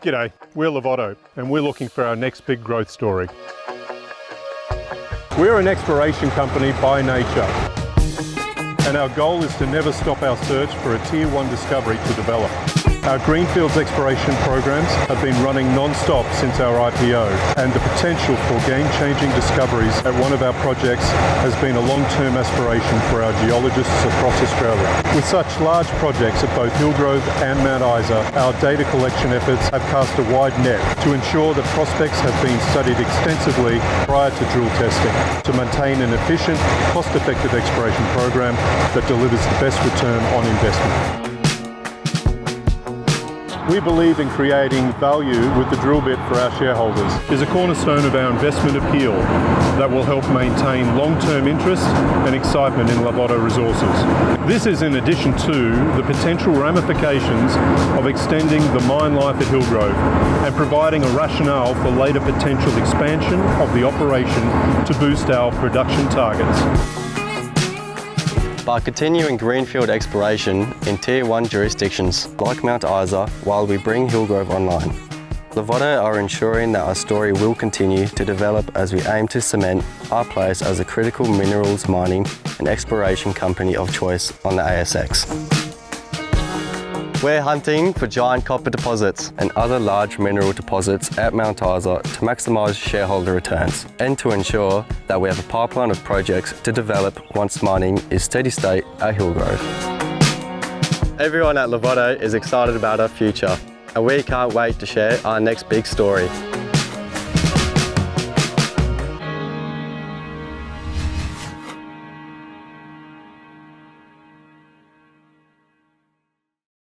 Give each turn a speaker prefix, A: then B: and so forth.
A: G'day, we're Larvotto and we're looking for our next big growth story. We're an exploration company by nature and our goal is to never stop our search for a Tier 1 discovery to develop. Our Greenfields exploration programs have been running non-stop since our IPO, and the potential for game-changing discoveries at one of our projects has been a long-term aspiration for our geologists across Australia. With such large projects at both Hillgrove and Mount Isa, our data collection efforts have cast a wide net to ensure that prospects have been studied extensively prior to drill testing, to maintain an efficient, cost-effective exploration program that delivers the best return on investment. We believe in creating value with the drill bit for our shareholders. Is a cornerstone of our investment appeal that will help maintain long-term interest and excitement in Larvotto Resources. This is in addition to the potential ramifications of extending the mine life at Hillgrove and providing a rationale for later potential expansion of the operation to boost our production targets.
B: By continuing greenfield exploration in Tier 1 jurisdictions like Mount Isa while we bring Hillgrove online, Larvotto are ensuring that our story will continue to develop as we aim to cement our place as a critical minerals mining and exploration company of choice on the ASX. We're hunting for giant copper deposits and other large mineral deposits at Mount Isa to maximise shareholder returns and to ensure that we have a pipeline of projects to develop once mining is steady state at Hillgrove. Everyone at Larvotto is excited about our future and we can't wait to share our next big story.